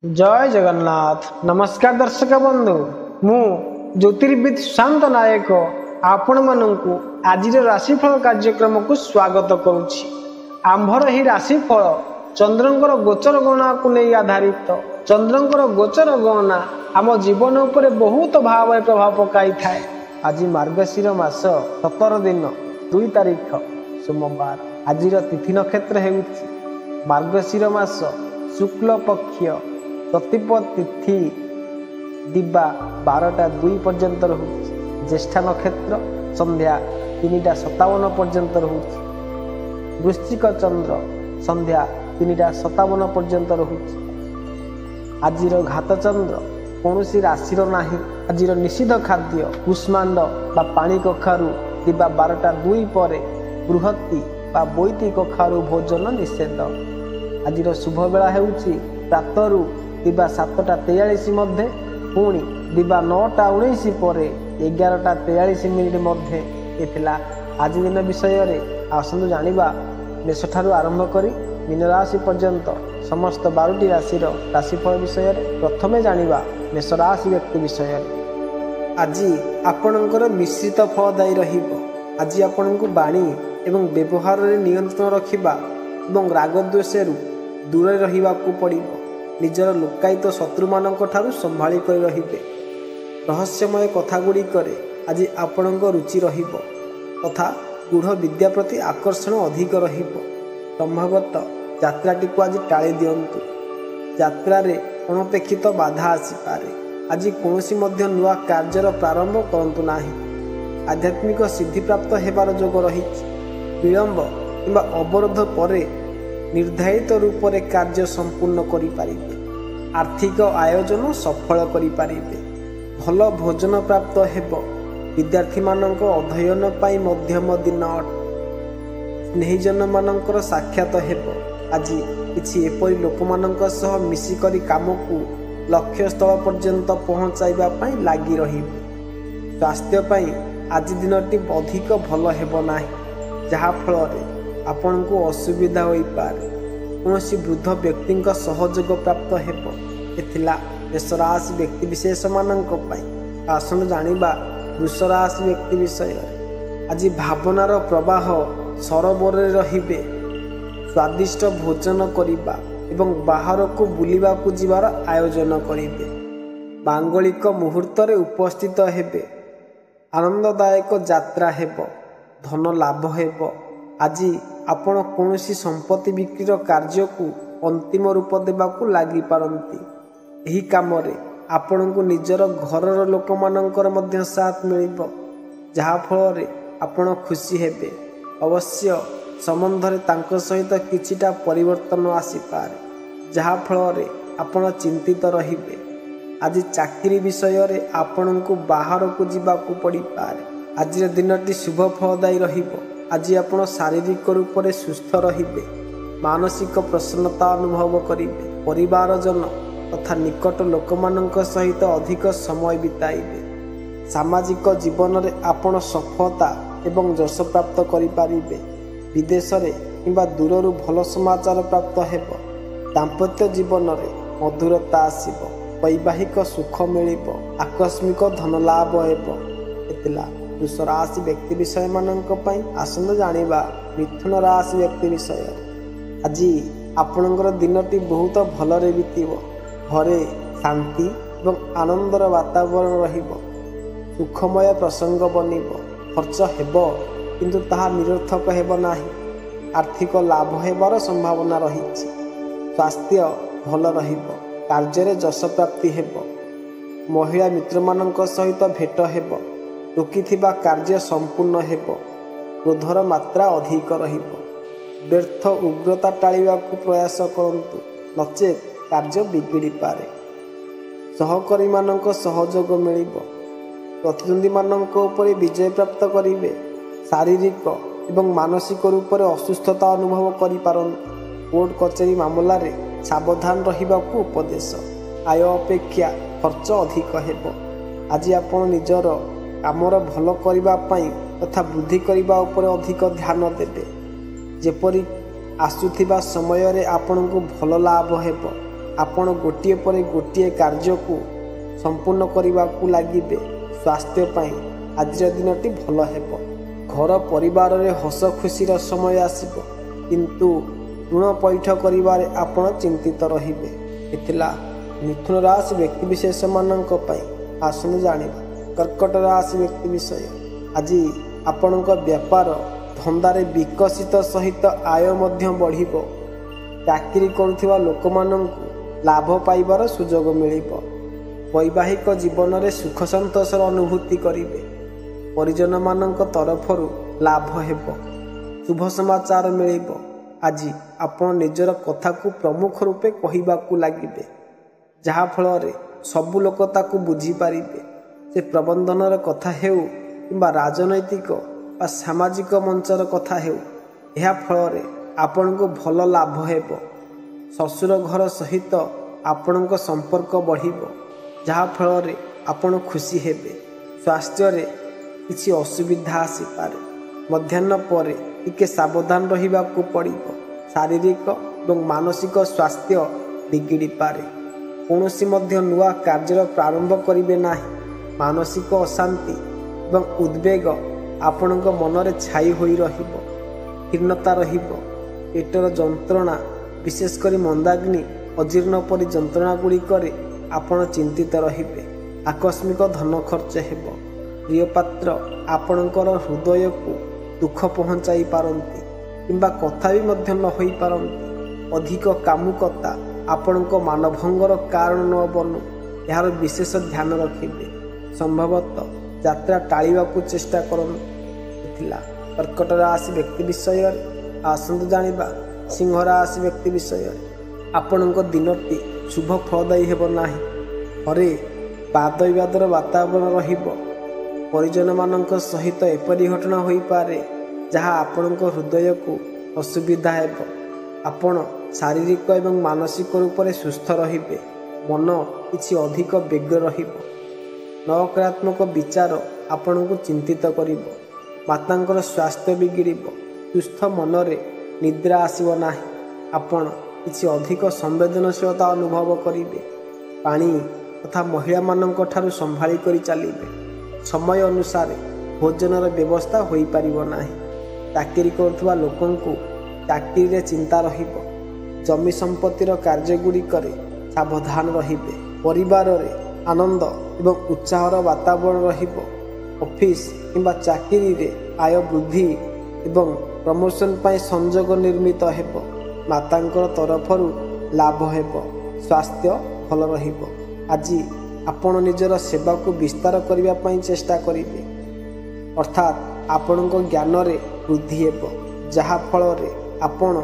जय जगन्नाथ। नमस्कार दर्शक बंधु, मु ज्योतिर्विद सुशांत नायक आपण मानू आज राशिफल कार्यक्रम को स्वागत करुछि। आंभर ही राशिफल चंद्रंकर गोचर गणना को नहीं आधारित। चंद्रंकर गोचर गणना आम जीवन उपर बहुत भाव प्रभाव पकाई थाए। आज मार्गशीर मास 17 दिन 2 तारीख सोमवार। आज तिथि नक्षत्र हेउछि मार्गशीर मास शुक्ल पक्ष प्रतिपद तिथि दिबा 12टा 2 पर्यंत रहुछि। ज्येष्ठा नक्षत्र संध्या 3टा 57 पर्यंत रहुछि। वृश्चिक चंद्र संध्या 3टा 57 पर्यंत रहुछि। आजिर घात चंद्र कौनसी राशिर नाही। आजिर निषिद्ध खाद्य कुष्मांड बा पानी कखारु दिबा 12टा 2 पर बृहत्ती बा बोईती कखारु भोजन निषेध। आजिर शुभ बेला हेउछि प्रातरु दिबा 7टा 43 मध्य पुणी दिबा 9टा 19 पर 11टा 43 मध्य एथिला। आज दिन विषय रे आसंतु जानिबा मेष ठारू आरंभ करी मीन राशि पर्यंत समस्त 12टी राशिर राशिफल विषय रे प्रथमे जानिबा मेष राशि व्यक्ति विषय रे। आज आपणकर मिश्रित फलदायी रहिबो। आज आपणको बाणी एवं व्यवहार रे नियंत्रण रखिबा एवं राग द्वेषरु दूर रहिबाकू पड़िबो। निजर लुकायित शत्रु मानक ठारू संभाली कर रहिबे। रहस्यमय कथा गुड़िकरे आज आपणक रुचि रहिबो तथा गूढ़ विद्या प्रति आकर्षण अधिक रहिबो। संभवत यात्राटी को आज टाली दियंतु। यात्रा रे अनपेक्षित बाधा आसीपारे। आज कौनसी मध्य नुआ कार्यर प्रारंभ करंतु नाही। आध्यात्मिक सिद्धि प्राप्त हेबार जोग रहिछि। विलंब किंबा अवरोध परे निर्धारित रूप से कार्य संपूर्ण करि पारिबे। आर्थिक आयोजन सफल करि पारिबे। भल भोजन प्राप्त हेबो। विद्यार्थी मानक अध्ययन पाई मध्यम दिन स्नेहीजन मानकर साक्षात हेबो। आज किछि एपरि लोक मानक सह मिसी करी काम को लक्ष्य स्थल पर्यंत पहुंचाइबा पाई लागी रहिबे। स्वास्थ्य पाई आज दिनटी अधिक भल हेबो नाही, जहा फल रे आपण को असुविधा होई पारे। कौनसी वृद्ध व्यक्ति सहयोग प्राप्त हेबो। एथिला मेष राशि व्यक्ति विशेष मानक पाई आसन जानिबा वृष राशि व्यक्ति विषय। आज भावनार प्रवाह सरोवर रे रहिबे। स्वादिष्ट भोजन करिबा एवं बाहर को बुलिबा को जिबार आयोजन करिबे। मांगलिक मुहूर्त रे उपस्थित हेबे। आनंददायक यात्रा हेबो। धन लाभ हेबो। आज आपण कौनसी संपत्ति बिक्री कार्य को अंतिम रूप देबाकू लागी पारंती। एही काम रे आपण को निजर घरर लोक मानकर मध्य साथ मिलिबो, जहा फल रे आपण खुशी हेबे। अवश्य संबंध रे तांको सहित किछिटा परिवर्तन आसी पारे, जहा फल रे आपण चिंतित रहिबे। आज चाकरी विषय रे आपण को बाहर को जिबाकू पड़ी पारे। आज दिनटी शुभ फलदायी रहिबो। आज आपण शारीरिक रूप से सुस्थ रहिबे। मानसिक प्रसन्नता अनुभव करिबे। परिवार जन तथा निकट लोक मानक सहित अधिक समय बिताइबे। सामाजिक जीवन रे आपण सफलता एवं यश प्राप्त करि पारिबे। विदेश रे किंबा दूररु भल समाचार प्राप्त हेबो। दाम्पत्य जीवन रे मधुरता आसीबो। वैवाहिक सुख मिलिबो। आकस्मिक धन लाभ हेबो। एतिला वृष राशि व्यक्ति विषय मानक पई आसंद जानिबा मिथुन राशि व्यक्ति विषय। आज आपणकर दिनटी बहुत भलरे बीतिबो। घरे शांति एवं आनंदर वातावरण रहिबो। सुखमय प्रसंग बनिबो। खर्च हेबो किंतु ताहा निरर्थक हेबो नाही। आर्थिक लाभ हेबार संभावना रहिछि। स्वास्थ्य भल रहिबो। कार्य रे यश प्राप्ति हेबो। महिला मित्र मानक सहित भेट हेबो। रुकिथिबा कार्य संपूर्ण हेबो। क्रोधर मात्रा अधिक रहिबो। व्यर्थ उग्रता टाळिबा को प्रयास करंतु, नचेत कार्य बिगड़ी पारे। सहकर्मी मानक सहयोग मिलिबो। प्रतिद्वंदी मानक ऊपर विजय प्राप्त करिवे। शारीरिक एवं मानसिक रूप से असुस्थता अनुभव करि पारंतु। कोर्ट कचेरी मामला रे सावधान रहिबा को उपदेश। आय अपेक्षा खर्च अधिक हेबो। आज आपण निजर आमर भल करिबा पई तथा वृद्धि करिबा ऊपर अधिक ध्यान देबे। जेपरि आसुथिबा समय रे आपण को भल लाभ हेबो। ଆପଣ ଗୋଟିଏ ପରେ ଗୋଟିଏ କାର୍ଯ୍ୟକୁ ସମ୍ପୂର୍ଣ୍ଣ କରିବାକୁ ଲାଗିବେ। ସ୍ୱାସ୍ଥ୍ୟ ପାଇଁ ଆଜିର ଦିନଟି ଭଲ ହେବ। ଘର ପରିବାରରେ ହସ ଖୁସିର ସମୟ ଆସିବ, କିନ୍ତୁ ଋଣ ପଇଠ କରିବାରେ ଆପଣ ଚିନ୍ତିତ ରହିବେ। ଏଥିଲା ମିଥୁନ ରାଶି ବ୍ୟକ୍ତିବିଶେଷମାନଙ୍କ ପାଇଁ। ଆସନ୍ତୁ ଜାଣିବା କର୍କଟ ରାଶି ବ୍ୟକ୍ତି ବିଷୟ। ଆଜି ଆପଣଙ୍କ ବ୍ୟାପାର ଧନ୍ଦାରେ ବିକଶିତ ସହିତ ଆୟ ମଧ୍ୟ ବଢ଼ିବ। ଚାକିରି କରୁଥିବା ଲୋକମାନଙ୍କୁ ଲାଭ ପାଇବାର ସୁଯୋଗ ମିଳିବ। ବୈବାହିକ ଜୀବନରେ ସୁଖ ସନ୍ତୋଷର ଅନୁଭୂତି କରିବେ। ପରିଜନମାନଙ୍କ ତରଫରୁ ଲାଭ ହେବ। ଶୁଭ ସମାଚାର ମିଳିବ। ଆଜି ଆପଣ ନିଜର କଥାକୁ ପ୍ରମୁଖ ରୂପେ କହିବାକୁ ଲାଗିବେ, ଯାହାଫଳରେ ସବୁ ଲୋକ ତାକୁ ବୁଝିପାରିବେ। ସେ ପ୍ରବନ୍ଧନର କଥା ହେଉ କିମ୍ବା ରାଜନୈତିକ ବା ସାମାଜିକ ମଞ୍ଚର କଥା ହେଉ, ଏହା ଫଳରେ ଆପଣଙ୍କୁ ଭଲ ଲାଭ ହେବ। ଶ୍ୱଶୁର ଘର ସହିତ ଆପଣଙ୍କ ସମ୍ପର୍କ ବଢ଼ିବ, ଯାହାଫଳରେ ଆପଣ ଖୁସି ହେବେ। ସ୍ୱାସ୍ଥ୍ୟରେ କିଛି ଅସୁବିଧା ଆସିପାରେ। ମଧ୍ୟାହ୍ନ ପରେ ଟିକେ ସାବଧାନ ରହିବାକୁ ପଡ଼ିବ। ଶାରୀରିକ ଏବଂ ମାନସିକ ସ୍ୱାସ୍ଥ୍ୟ ବିଗିଡ଼ିପାରେ। କୌଣସି ମଧ୍ୟ ନୂଆ କାର୍ଯ୍ୟର ପ୍ରାରମ୍ଭ କରିବେ ନାହିଁ। ମାନସିକ ଅଶାନ୍ତି ଏବଂ ଉଦ୍ବେଗ ଆପଣଙ୍କ ମନରେ ଛାଇ ହୋଇ ରହିବ। ଖୀର୍ଣ୍ଣତା ରହିବ। ପେଟର ଯନ୍ତ୍ରଣା, ବିଶେଷ କରି ମନ୍ଦାଗ୍ନି, ଅଜୀର୍ଣ୍ଣ ପରି ଯନ୍ତ୍ରଣାଗୁଡ଼ିକରେ ଆପଣ ଚିନ୍ତିତ ରହିବେ। ଆକସ୍ମିକ ଧନ ଖର୍ଚ୍ଚ ହେବ। ପ୍ରିୟ ପାତ୍ର ଆପଣଙ୍କର ହୃଦୟକୁ ଦୁଃଖ ପହଞ୍ଚାଇ ପାରନ୍ତି କିମ୍ବା କଥା ବି ମଧ୍ୟ ନ ହୋଇପାରନ୍ତି। ଅଧିକ କାମୁକତା ଆପଣଙ୍କ ମାନଭଙ୍ଗର କାରଣ ନ ବନୁ, ଏହାର ବିଶେଷ ଧ୍ୟାନ ରଖିବେ। ସମ୍ଭବତଃ ଯାତ୍ରା ଟାଳିବାକୁ ଚେଷ୍ଟା କରନ୍ତୁ। ଥିଲା କର୍କଟ ରାଶି ବ୍ୟକ୍ତି ବିଷୟରେ। ଆସନ୍ତୁ ଜାଣିବା ସିଂହ ରାଶି ବ୍ୟକ୍ତି ବିଷୟରେ। ଆପଣଙ୍କ ଦିନଟି ଶୁଭ ଫଳଦାୟୀ ହେବ ନାହିଁ। ଘରେ ବାଦ ବିବାଦର ବାତାବରଣ ରହିବ। ପରିଜନମାନଙ୍କ ସହିତ ଏପରି ଘଟଣା ହୋଇପାରେ ଯାହା ଆପଣଙ୍କ ହୃଦୟକୁ ଅସୁବିଧା ହେବ। ଆପଣ ଶାରୀରିକ ଏବଂ ମାନସିକ ରୂପରେ ସୁସ୍ଥ ରହିବେ। ମନ କିଛି ଅଧିକ ବ୍ୟଗ୍ର ରହିବ। ନକାରାତ୍ମକ ବିଚାର ଆପଣଙ୍କୁ ଚିନ୍ତିତ କରିବ। ମାତାଙ୍କର ସ୍ୱାସ୍ଥ୍ୟ ବିଗିଡ଼ିବ। ସୁସ୍ଥ ମନରେ ନିଦ୍ରା ଆସିବ ନାହିଁ। ଆପଣ କିଛି ଅଧିକ ସମ୍ବେଦନଶୀଳତା ଅନୁଭବ କରିବେ। ପାଣି ତଥା ମହିଳାମାନଙ୍କ ଠାରୁ ସମ୍ଭାଳି କରି ଚାଲିବେ। ସମୟ ଅନୁସାରେ ଭୋଜନର ବ୍ୟବସ୍ଥା ହୋଇପାରିବ ନାହିଁ। ଚାକିରି କରୁଥିବା ଲୋକଙ୍କୁ ଚାକିରିରେ ଚିନ୍ତା ରହିବ। ଜମି ସମ୍ପତ୍ତିର କାର୍ଯ୍ୟଗୁଡ଼ିକରେ ସାବଧାନ ରହିବେ। ପରିବାରରେ ଆନନ୍ଦ ଏବଂ ଉତ୍ସାହର ବାତାବରଣ ରହିବ। ଅଫିସ କିମ୍ବା ଚାକିରିରେ ଆୟ ବୃଦ୍ଧି ଏବଂ ପ୍ରମୋସନ ପାଇଁ ସଂଯୋଗ ନିର୍ମିତ ହେବ। ମାତାଙ୍କର ତରଫରୁ ଲାଭ ହେବ। ସ୍ୱାସ୍ଥ୍ୟ ଭଲ ରହିବ। ଆଜି ଆପଣ ନିଜର ସେବାକୁ ବିସ୍ତାର କରିବା ପାଇଁ ଚେଷ୍ଟା କରିବେ, ଅର୍ଥାତ୍ ଆପଣଙ୍କ ଜ୍ଞାନରେ ବୃଦ୍ଧି ହେବ, ଯାହାଫଳରେ ଆପଣ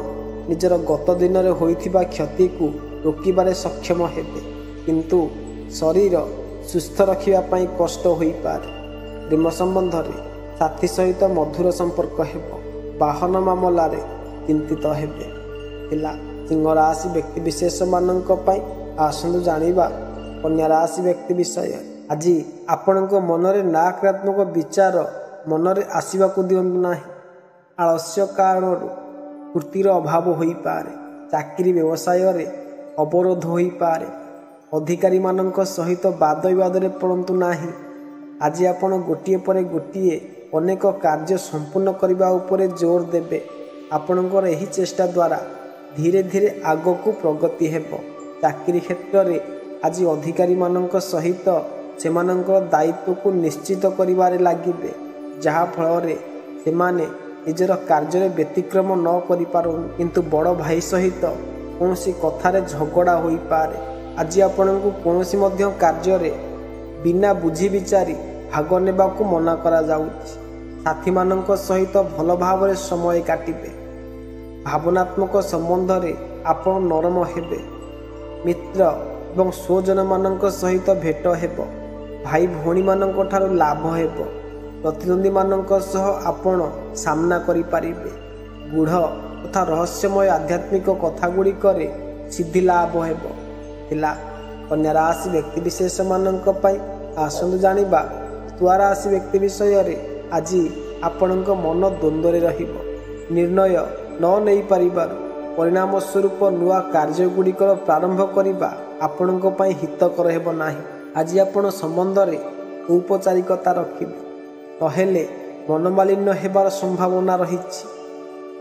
ନିଜର ଗତ ଦିନରେ ହୋଇଥିବା କ୍ଷତିକୁ ରୋକିବାରେ ସକ୍ଷମ ହେବେ। କିନ୍ତୁ ଶରୀର ସୁସ୍ଥ ରଖିବା ପାଇଁ କଷ୍ଟ ହୋଇପାରେ। ପ୍ରେମ ସମ୍ବନ୍ଧରେ ସାଥୀ ସହିତ ମଧୁର ସମ୍ପର୍କ ହେବ। ବାହନ ମାମଲାରେ ଚିନ୍ତିତ ହେବେ। ଥିଲା ସିଂହ ରାଶି ବ୍ୟକ୍ତିବିଶେଷମାନଙ୍କ ପାଇଁ। ଆସନ୍ତୁ ଜାଣିବା କନ୍ୟା ରାଶି ବ୍ୟକ୍ତି ବିଷୟରେ। ଆଜି ଆପଣଙ୍କ ମନରେ ନକାରାତ୍ମକ ବିଚାର ମନରେ ଆସିବାକୁ ଦିଅନ୍ତୁ ନାହିଁ। ଆଳସ୍ୟ କାରଣରୁ ଫୁର୍ତ୍ତିର ଅଭାବ ହୋଇପାରେ। ଚାକିରି ବ୍ୟବସାୟରେ ଅବରୋଧ ହୋଇପାରେ। ଅଧିକାରୀମାନଙ୍କ ସହିତ ବାଦ ବିବାଦରେ ପଡ଼ନ୍ତୁ ନାହିଁ। ଆଜି ଆପଣ ଗୋଟିଏ ପରେ ଗୋଟିଏ ଅନେକ କାର୍ଯ୍ୟ ସମ୍ପୂର୍ଣ୍ଣ କରିବା ଉପରେ ଜୋର ଦେବେ। ଆପଣଙ୍କର ଏହି ଚେଷ୍ଟା ଦ୍ୱାରା ଧୀରେ ଧୀରେ ଆଗକୁ ପ୍ରଗତି ହେବ। ଚାକିରି କ୍ଷେତ୍ରରେ ଆଜି ଅଧିକାରୀମାନଙ୍କ ସହିତ ସେମାନଙ୍କର ଦାୟିତ୍ୱକୁ ନିଶ୍ଚିତ କରିବାରେ ଲାଗିବେ, ଯାହାଫଳରେ ସେମାନେ ନିଜର କାର୍ଯ୍ୟରେ ବ୍ୟତିକ୍ରମ ନ କରିପାରନ୍ତି। କିନ୍ତୁ ବଡ଼ ଭାଇ ସହିତ କୌଣସି କଥାରେ ଝଗଡ଼ା ହୋଇପାରେ। ଆଜି ଆପଣଙ୍କୁ କୌଣସି ମଧ୍ୟ କାର୍ଯ୍ୟରେ ବିନା ବୁଝି ବିଚାରି ଭାଗ ନେବାକୁ ମନା କରାଯାଉଛି। ସାଥୀମାନଙ୍କ ସହିତ ଭଲ ଭାବରେ ସମୟ କାଟିବେ। ଭାବନାତ୍ମକ ସମ୍ବନ୍ଧରେ ଆପଣ ନରମ ହେବେ। ମିତ୍ର ଏବଂ ସ୍ୱଜନମାନଙ୍କ ସହିତ ଭେଟ ହେବ। ଭାଇ ଭଉଣୀମାନଙ୍କ ଠାରୁ ଲାଭ ହେବ। ପ୍ରତିଦ୍ୱନ୍ଦ୍ୱୀମାନଙ୍କ ସହ ଆପଣ ସାମ୍ନା କରିପାରିବେ। ଗୂଢ଼ ତଥା ରହସ୍ୟମୟ ଆଧ୍ୟାତ୍ମିକ କଥାଗୁଡ଼ିକରେ ସିଦ୍ଧି ଲାଭ ହେବ। ଥିଲା କନ୍ୟା ରାଶି ବ୍ୟକ୍ତିବିଶେଷମାନଙ୍କ ପାଇଁ। ଆସନ୍ତୁ ଜାଣିବା ତୁଳା ରାଶି ବ୍ୟକ୍ତି ବିଷୟରେ। ଆଜି ଆପଣଙ୍କ ମନ ଦ୍ୱନ୍ଦ୍ୱରେ ରହିବ। ନିର୍ଣ୍ଣୟ ନ ନେଇପାରିବାରୁ ପରିଣାମ ସ୍ୱରୂପ ନୂଆ କାର୍ଯ୍ୟଗୁଡ଼ିକର ପ୍ରାରମ୍ଭ କରିବା ଆପଣଙ୍କ ପାଇଁ ହିତକର ହେବ ନାହିଁ। ଆଜି ଆପଣ ସମ୍ବନ୍ଧରେ ଔପଚାରିକତା ରଖିବେ, ନହେଲେ ମନମାଳିନ୍ୟ ହେବାର ସମ୍ଭାବନା ରହିଛି।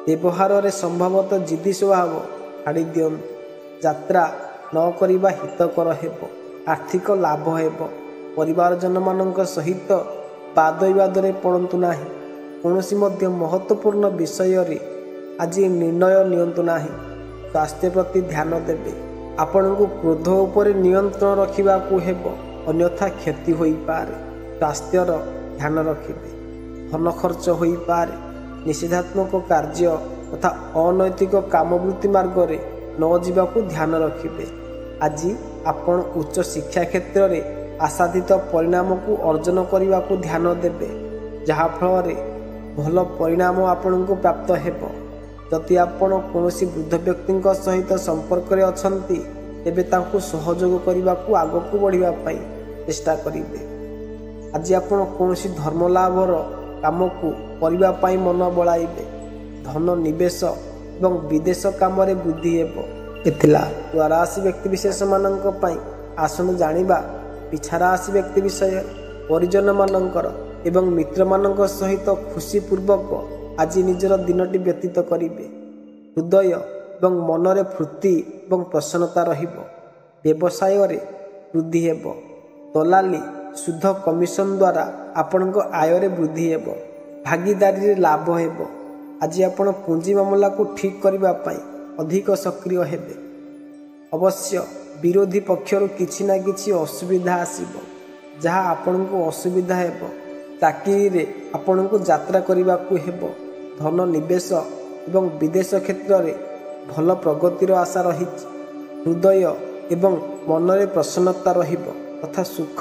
ବ୍ୟବହାରରେ ସମ୍ଭବତଃ ଜିଦି ସ୍ୱଭାବ ଛାଡ଼ି ଦିଅନ୍ତୁ। ଯାତ୍ରା ନ କରିବା ହିତକର ହେବ। ଆର୍ଥିକ ଲାଭ ହେବ। ପରିବାରଜନମାନଙ୍କ ସହିତ ବାଦ ବିବାଦରେ ପଡ଼ନ୍ତୁ ନାହିଁ। କୌଣସି ମଧ୍ୟ ମହତ୍ତ୍ୱପୂର୍ଣ୍ଣ ବିଷୟରେ ଆଜି ନିର୍ଣ୍ଣୟ ନିଅନ୍ତୁ ନାହିଁ। ସ୍ୱାସ୍ଥ୍ୟ ପ୍ରତି ଧ୍ୟାନ ଦେବେ। ଆପଣଙ୍କୁ କ୍ରୋଧ ଉପରେ ନିୟନ୍ତ୍ରଣ ରଖିବାକୁ ହେବ, ଅନ୍ୟଥା କ୍ଷତି ହୋଇପାରେ। ସ୍ୱାସ୍ଥ୍ୟର ଧ୍ୟାନ ରଖିବେ। ଧନ ଖର୍ଚ୍ଚ ହୋଇପାରେ। ନିଷେଧାତ୍ମକ କାର୍ଯ୍ୟ ତଥା ଅନୈତିକ କାମବୃତ୍ତି ମାର୍ଗରେ ନ ଯିବାକୁ ଧ୍ୟାନ ରଖିବେ। ଆଜି ଆପଣ ଉଚ୍ଚ ଶିକ୍ଷା କ୍ଷେତ୍ରରେ ଆଶାତୀତ ପରିଣାମକୁ ଅର୍ଜନ କରିବାକୁ ଧ୍ୟାନ ଦେବେ, ଯାହାଫଳରେ ଭଲ ପରିଣାମ ଆପଣଙ୍କୁ ପ୍ରାପ୍ତ ହେବ। ଯଦି ଆପଣ କୌଣସି ବୃଦ୍ଧ ବ୍ୟକ୍ତିଙ୍କ ସହିତ ସମ୍ପର୍କରେ ଅଛନ୍ତି, ତେବେ ତାଙ୍କୁ ସହଯୋଗ କରିବାକୁ ଆଗକୁ ବଢ଼ିବା ପାଇଁ ଚେଷ୍ଟା କରିବେ। ଆଜି ଆପଣ କୌଣସି ଧର୍ମଲାଭର କାମକୁ କରିବା ପାଇଁ ମନ ବଳାଇବେ। ଧନ ନିବେଶ ଏବଂ ବିଦେଶ କାମରେ ବୃଦ୍ଧି ହେବ। ଏଥିଲା ତୁଳାରାଶି ବ୍ୟକ୍ତିବିଶେଷମାନଙ୍କ ପାଇଁ। ଆସନ୍ତୁ ଜାଣିବା ପିଛାରାଶି ବ୍ୟକ୍ତି ବିଷୟରେ। ପରିଜନମାନଙ୍କର ଏବଂ ମିତ୍ରମାନଙ୍କ ସହିତ ଖୁସିପୂର୍ବକ ଆଜି ନିଜର ଦିନଟି ବ୍ୟତୀତ କରିବେ। ହୃଦୟ ଏବଂ ମନରେ ଫୁର୍ତ୍ତି ଏବଂ ପ୍ରସନ୍ନତା ରହିବ। ବ୍ୟବସାୟରେ ବୃଦ୍ଧି ହେବ। ଦଲାଲି ସୁଧ କମିଶନ ଦ୍ୱାରା ଆପଣଙ୍କ ଆୟରେ ବୃଦ୍ଧି ହେବ। ଭାଗିଦାରୀରେ ଲାଭ ହେବ। ଆଜି ଆପଣ ପୁଞ୍ଜି ମାମଲାକୁ ଠିକ୍ କରିବା ପାଇଁ ଅଧିକ ସକ୍ରିୟ ହେବେ। ଅବଶ୍ୟ ବିରୋଧୀ ପକ୍ଷରୁ କିଛି ନା କିଛି ଅସୁବିଧା ଆସିବ, ଯାହା ଆପଣଙ୍କୁ ଅସୁବିଧା ହେବ। ଚାକିରିରେ ଆପଣଙ୍କୁ ଯାତ୍ରା କରିବାକୁ ହେବ। ଧନ ନିବେଶ ଏବଂ ବିଦେଶ କ୍ଷେତ୍ରରେ ଭଲ ପ୍ରଗତିର ଆଶା ରହିଛି। ହୃଦୟ ଏବଂ ମନରେ ପ୍ରସନ୍ନତା ରହିବ ତଥା ସୁଖ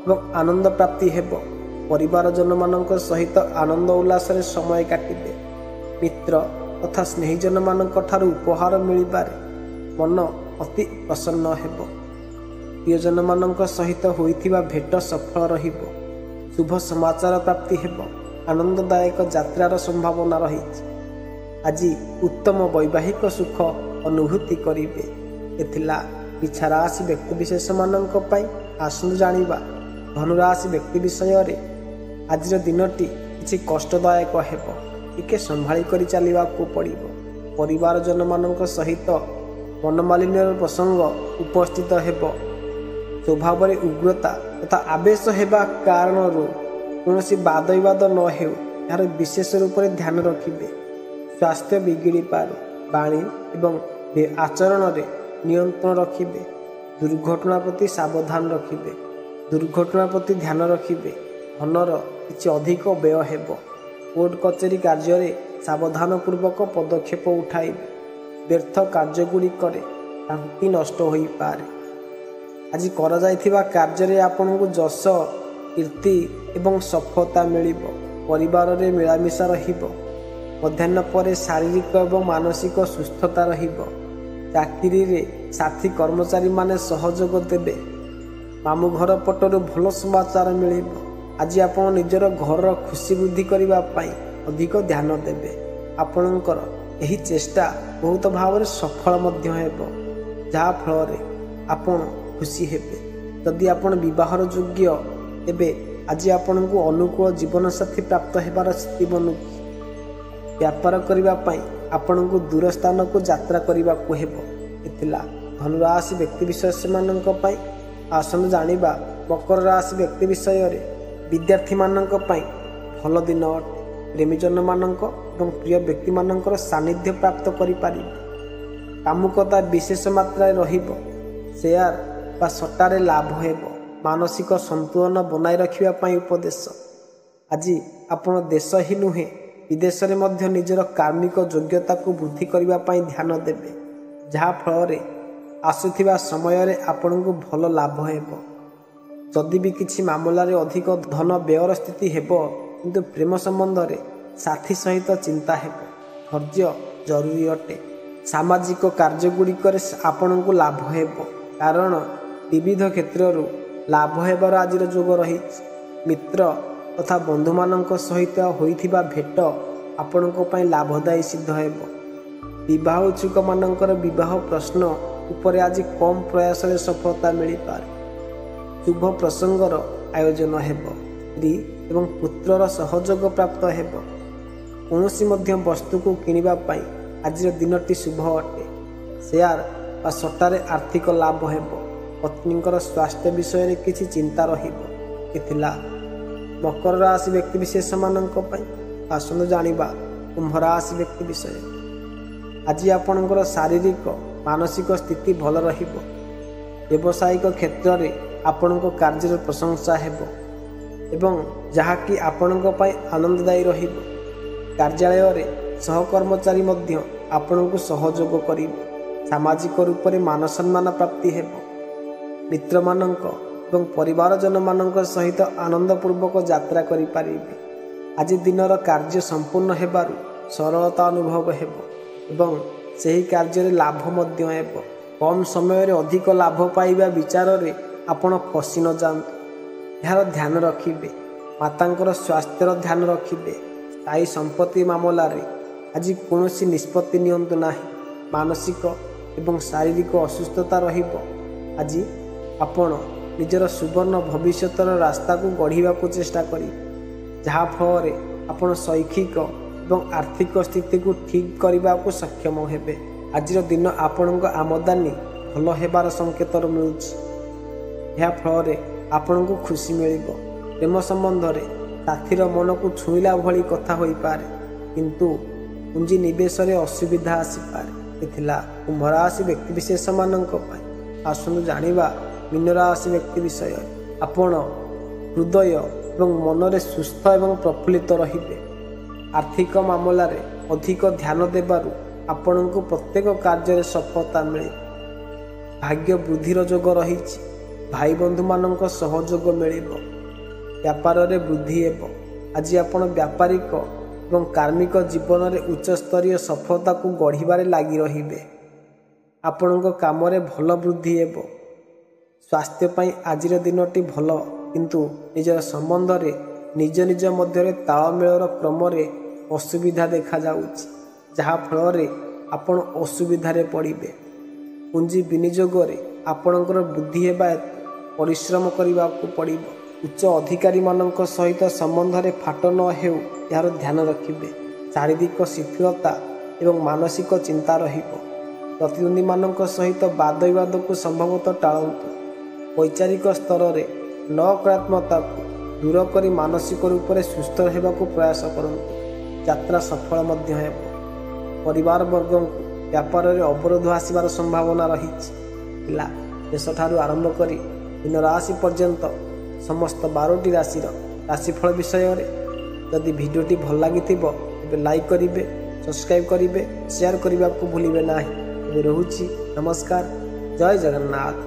ଏବଂ ଆନନ୍ଦ ପ୍ରାପ୍ତି ହେବ। ପରିବାରଜନମାନଙ୍କ ସହିତ ଆନନ୍ଦ ଉଲ୍ଲାସରେ ସମୟ କାଟିବେ। ମିତ୍ର ତଥା ସ୍ନେହୀଜନମାନଙ୍କ ଠାରୁ ଉପହାର ମିଳିବାରେ ମନ ଅତି ପ୍ରସନ୍ନ ହେବ। ପ୍ରିୟଜନମାନଙ୍କ ସହିତ ହୋଇଥିବା ଭେଟ ସଫଳ ରହିବ। ଶୁଭ ସମାଚାର ପ୍ରାପ୍ତି ହେବ। ଆନନ୍ଦଦାୟକ ଯାତ୍ରାର ସମ୍ଭାବନା ରହିଛି। ଆଜି ଉତ୍ତମ ବୈବାହିକ ସୁଖ ଅନୁଭୂତି କରିବେ। ଏଥିଲା ପିଛାରାଶି ବ୍ୟକ୍ତିବିଶେଷମାନଙ୍କ ପାଇଁ। ଆସନ୍ତୁ ଜାଣିବା ଧନୁରାଶି ବ୍ୟକ୍ତି ବିଷୟରେ। ଆଜିର ଦିନଟି କିଛି କଷ୍ଟଦାୟକ ହେବ। ଟିକେ ସମ୍ଭାଳି କରି ଚାଲିବାକୁ ପଡ଼ିବ। ପରିବାରଜନମାନଙ୍କ ସହିତ ମନମାଳିନ୍ୟର ପ୍ରସଙ୍ଗ ଉପସ୍ଥିତ ହେବ। ସ୍ୱଭାବରେ ଉଗ୍ରତା ତଥା ଆବେଶ ହେବା କାରଣରୁ କୌଣସି ବାଦ ବିବାଦ ନ ହେଉ, ଏହାର ବିଶେଷ ରୂପରେ ଧ୍ୟାନ ରଖିବେ। ସ୍ୱାସ୍ଥ୍ୟ ବିଗିଡ଼ିପାରେ। ବାଣୀ ଏବଂ ଆଚରଣରେ ନିୟନ୍ତ୍ରଣ ରଖିବେ। ଦୁର୍ଘଟଣା ପ୍ରତି ସାବଧାନ ରଖିବେ। ଦୁର୍ଘଟଣା ପ୍ରତି ଧ୍ୟାନ ରଖିବେ। ଧନର କିଛି ଅଧିକ ବ୍ୟୟ ହେବ। କୋର୍ଟ କଚେରୀ କାର୍ଯ୍ୟରେ ସାବଧାନପୂର୍ବକ ପଦକ୍ଷେପ ଉଠାଇବେ। ବ୍ୟର୍ଥ କାର୍ଯ୍ୟଗୁଡ଼ିକରେ ଶାନ୍ତି ନଷ୍ଟ ହୋଇପାରେ। ଆଜି କରାଯାଇଥିବା କାର୍ଯ୍ୟରେ ଆପଣଙ୍କୁ ଯଶ, କୀର୍ତ୍ତି ଏବଂ ସଫଳତା ମିଳିବ। ପରିବାରରେ ମିଳାମିଶା ରହିବ। ମଧ୍ୟାହ୍ନ ପରେ ଶାରୀରିକ ଏବଂ ମାନସିକ ସୁସ୍ଥତା ରହିବ। ଚାକିରିରେ ସାଥୀ କର୍ମଚାରୀମାନେ ସହଯୋଗ ଦେବେ। ମାମୁଁ ଘର ପଟରୁ ଭଲ ସମାଚାର ମିଳିବ। ଆଜି ଆପଣ ନିଜର ଘରର ଖୁସି ବୃଦ୍ଧି କରିବା ପାଇଁ ଅଧିକ ଧ୍ୟାନ ଦେବେ। ଆପଣଙ୍କର ଏହି ଚେଷ୍ଟା ବହୁତ ଭାବରେ ସଫଳ ମଧ୍ୟ ହେବ, ଯାହାଫଳରେ ଆପଣ ଖୁସି ହେବେ। ଯଦି ଆପଣ ବିବାହର ଯୋଗ୍ୟ, ତେବେ ଆଜି ଆପଣଙ୍କୁ ଅନୁକୂଳ ଜୀବନସାଥୀ ପ୍ରାପ୍ତ ହେବାର ସ୍ଥିତି ବନୁଛି। ବ୍ୟାପାର କରିବା ପାଇଁ ଆପଣଙ୍କୁ ଦୂର ସ୍ଥାନକୁ ଯାତ୍ରା କରିବାକୁ ହେବ। ଏଥିଲା ଧନୁରାଶି ବ୍ୟକ୍ତିବିଶେଷମାନଙ୍କ ପାଇଁ। ଆସନ୍ତୁ ଜାଣିବା ମକର ରାଶି ବ୍ୟକ୍ତି ବିଷୟରେ। ବିଦ୍ୟାର୍ଥୀମାନଙ୍କ ପାଇଁ ଭଲ ଦିନ ଅଟେ। ପ୍ରେମୀଜନମାନଙ୍କ ଏବଂ ପ୍ରିୟ ବ୍ୟକ୍ତିମାନଙ୍କର ସାନ୍ନିଧ୍ୟ ପ୍ରାପ୍ତ କରିପାରିବେ। କାମୁକତା ବିଶେଷ ମାତ୍ରାରେ ରହିବ। ସେୟାର ବା ସଟ୍ଟାରେ ଲାଭ ହେବ। ମାନସିକ ସନ୍ତୁଳନ ବନାଇ ରଖିବା ପାଇଁ ଉପଦେଶ। ଆଜି ଆପଣ ଦେଶ ହିଁ ନୁହେଁ, ବିଦେଶରେ ମଧ୍ୟ ନିଜର କାର୍ମିକ ଯୋଗ୍ୟତାକୁ ବୃଦ୍ଧି କରିବା ପାଇଁ ଧ୍ୟାନ ଦେବେ, ଯାହାଫଳରେ ଆସୁଥିବା ସମୟରେ ଆପଣଙ୍କୁ ଭଲ ଲାଭ ହେବ। ଯଦି ବି କିଛି ମାମଲାରେ ଅଧିକ ଧନ ବ୍ୟୟର ସ୍ଥିତି ହେବ, କିନ୍ତୁ ପ୍ରେମ ସମ୍ବନ୍ଧରେ ସାଥୀ ସହିତ ଚିନ୍ତା ହେବ। ଧୈର୍ଯ୍ୟ ଜରୁରୀ ଅଟେ। ସାମାଜିକ କାର୍ଯ୍ୟଗୁଡ଼ିକରେ ଆପଣଙ୍କୁ ଲାଭ ହେବ, କାରଣ ବିବିଧ କ୍ଷେତ୍ରରୁ ଲାଭ ହେବାର ଆଜିର ଯୋଗ ରହିଛି। ମିତ୍ର ତଥା ବନ୍ଧୁମାନଙ୍କ ସହିତ ହୋଇଥିବା ଭେଟ ଆପଣଙ୍କ ପାଇଁ ଲାଭଦାୟୀ ସିଦ୍ଧ ହେବ। ବିବାହ ଇଚ୍ଛୁକ ମାନଙ୍କର ବିବାହ ପ୍ରଶ୍ନ ଉପରେ ଆଜି କମ୍ ପ୍ରୟାସରେ ସଫଳତା ମିଳିପାରେ। ଶୁଭ ପ୍ରସଙ୍ଗର ଆୟୋଜନ ହେବ। ସ୍ତ୍ରୀ ଏବଂ ପୁତ୍ରର ସହଯୋଗ ପ୍ରାପ୍ତ ହେବ। କୌଣସି ମଧ୍ୟ ବସ୍ତୁକୁ କିଣିବା ପାଇଁ ଆଜିର ଦିନଟି ଶୁଭ ଅଟେ। ସେୟାର ବା ସଟ୍ଟାରେ ଆର୍ଥିକ ଲାଭ ହେବ। ପତ୍ନୀଙ୍କର ସ୍ୱାସ୍ଥ୍ୟ ବିଷୟରେ କିଛି ଚିନ୍ତା ରହିବ। ଥିଲା ମକର ରାଶି ବ୍ୟକ୍ତିବିଶେଷମାନଙ୍କ ପାଇଁ। ଆସନ୍ତୁ ଜାଣିବା କୁମ୍ଭ ରାଶି ବ୍ୟକ୍ତି ବିଷୟରେ। ଆଜି ଆପଣଙ୍କର ଶାରୀରିକ ମାନସିକ ସ୍ଥିତି ଭଲ ରହିବ। ବ୍ୟବସାୟିକ କ୍ଷେତ୍ରରେ ଆପଣଙ୍କ କାର୍ଯ୍ୟର ପ୍ରଶଂସା ହେବ ଏବଂ ଯାହାକି ଆପଣଙ୍କ ପାଇଁ ଆନନ୍ଦଦାୟୀ ରହିବ। କାର୍ଯ୍ୟାଳୟରେ ସହକର୍ମଚାରୀ ମଧ୍ୟ ଆପଣଙ୍କୁ ସହଯୋଗ କରିବେ। ସାମାଜିକ ରୂପରେ ମାନ ସମ୍ମାନ ପ୍ରାପ୍ତି ହେବ। ମିତ୍ରମାନଙ୍କ ଏବଂ ପରିବାରଜନମାନଙ୍କ ସହିତ ଆନନ୍ଦପୂର୍ବକ ଯାତ୍ରା କରିପାରିବେ। ଆଜି ଦିନର କାର୍ଯ୍ୟ ସମ୍ପୂର୍ଣ୍ଣ ହେବାରୁ ସରଳତା ଅନୁଭବ ହେବ ଏବଂ ସେହି କାର୍ଯ୍ୟରେ ଲାଭ ମଧ୍ୟ ହେବ। କମ୍ ସମୟରେ ଅଧିକ ଲାଭ ପାଇବା ବିଚାରରେ ଆପଣ ଫସି ନ ଯାଆନ୍ତୁ। ଏହାର ଧ୍ୟାନ ରଖିବେ। ମାତାଙ୍କର ସ୍ୱାସ୍ଥ୍ୟର ଧ୍ୟାନ ରଖିବେ। ସ୍ଥାୟୀ ସମ୍ପତ୍ତି ମାମଲାରେ ଆଜି କୌଣସି ନିଷ୍ପତ୍ତି ନିଅନ୍ତୁ ନାହିଁ। ମାନସିକ ଏବଂ ଶାରୀରିକ ଅସୁସ୍ଥତା ରହିବ। ଆଜି ଆପଣ ନିଜର ସୁବର୍ଣ୍ଣ ଭବିଷ୍ୟତର ରାସ୍ତାକୁ ଗଢ଼ିବାକୁ ଚେଷ୍ଟା କରିବେ, ଯାହାଫଳରେ ଆପଣ ଶୈକ୍ଷିକ ଏବଂ ଆର୍ଥିକ ସ୍ଥିତିକୁ ଠିକ୍ କରିବାକୁ ସକ୍ଷମ ହେବେ। ଆଜିର ଦିନ ଆପଣଙ୍କ ଆମଦାନୀ ଭଲ ହେବାର ସଂକେତ ମିଳୁଛି। ଏହା ଫଳରେ ଆପଣଙ୍କୁ ଖୁସି ମିଳିବ। ପ୍ରେମ ସମ୍ବନ୍ଧରେ ସାଥୀର ମନକୁ ଛୁଇଁଲା ଭଳି କଥା ହୋଇପାରେ, କିନ୍ତୁ ପୁଞ୍ଜି ନିବେଶରେ ଅସୁବିଧା ଆସିପାରେ। ଥିଲା କୁମ୍ଭ ରାଶି ବ୍ୟକ୍ତିବିଶେଷମାନଙ୍କ ପାଇଁ। ଆସନ୍ତୁ ଜାଣିବା ମୀନ ରାଶି ବ୍ୟକ୍ତି ବିଷୟରେ। ଆପଣ ହୃଦୟ ଏବଂ ମନରେ ସୁସ୍ଥ ଏବଂ ପ୍ରଫୁଲ୍ଲିତ ରହିବେ। ଆର୍ଥିକ ମାମଲାରେ ଅଧିକ ଧ୍ୟାନ ଦେବାରୁ ଆପଣଙ୍କୁ ପ୍ରତ୍ୟେକ କାର୍ଯ୍ୟରେ ସଫଳତା ମିଳେ। ଭାଗ୍ୟ ବୃଦ୍ଧିର ଯୋଗ ରହିଛି। ଭାଇ ବନ୍ଧୁମାନଙ୍କ ସହଯୋଗ ମିଳିବ। ବ୍ୟାପାରରେ ବୃଦ୍ଧି ହେବ। ଆଜି ଆପଣ ବ୍ୟାପାରିକ ଏବଂ କାର୍ମିକ ଜୀବନରେ ଉଚ୍ଚସ୍ତରୀୟ ସଫଳତାକୁ ଗଢ଼ିବାରେ ଲାଗି ରହିବେ। ଆପଣଙ୍କ କାମରେ ଭଲ ବୃଦ୍ଧି ହେବ। ସ୍ୱାସ୍ଥ୍ୟ ପାଇଁ ଆଜିର ଦିନଟି ଭଲ, କିନ୍ତୁ ନିଜର ସମ୍ବନ୍ଧରେ ନିଜ ମଧ୍ୟରେ ତାଳମେଳର କ୍ରମରେ ଅସୁବିଧା ଦେଖାଯାଉଛି, ଯାହାଫଳରେ ଆପଣ ଅସୁବିଧାରେ ପଡ଼ିବେ। ପୁଞ୍ଜି ବିନିଯୋଗରେ ଆପଣଙ୍କର ବୃଦ୍ଧି ହେବା ହେତୁ ପରିଶ୍ରମ କରିବାକୁ ପଡ଼ିବ। ଉଚ୍ଚ ଅଧିକାରୀମାନଙ୍କ ସହିତ ସମ୍ବନ୍ଧରେ ଫାଟ ନ ହେଉ ଏହାର ଧ୍ୟାନ ରଖିବେ। ଶାରୀରିକ ଶିଥିଳତା ଏବଂ ମାନସିକ ଚିନ୍ତା ରହିବ। ପ୍ରତିଦ୍ୱନ୍ଦ୍ୱୀମାନଙ୍କ ସହିତ ବାଦ ବିବାଦକୁ ସମ୍ଭବତଃ ଟାଳନ୍ତୁ। ବୈଚାରିକ ସ୍ତରରେ ନକାରାତ୍ମକତାକୁ ଦୂର କରି ମାନସିକ ରୂପରେ ସୁସ୍ଥ ହେବାକୁ ପ୍ରୟାସ କରନ୍ତୁ। ଯାତ୍ରା ସଫଳ ମଧ୍ୟ ହେବ। ପରିବାର ବର୍ଗଙ୍କୁ ବ୍ୟାପାରରେ ଅବରୋଧ ଆସିବାର ସମ୍ଭାବନା ରହିଛି। ଥିଲା ଶେଷଠାରୁ ଆରମ୍ଭ କରି ମୀନ ରାଶି ପର୍ଯ୍ୟନ୍ତ ସମସ୍ତ 12ଟି ରାଶିର ରାଶିଫଳ ବିଷୟରେ। ଯଦି ଭିଡ଼ିଓଟି ଭଲ ଲାଗିଥିବ ତେବେ ଲାଇକ୍ କରିବେ, ସବସ୍କ୍ରାଇବ୍ କରିବେ, ସେୟାର କରିବାକୁ ଭୁଲିବେ ନାହିଁ। ଏବେ ରହୁଛି। ନମସ୍କାର। ଜୟ ଜଗନ୍ନାଥ।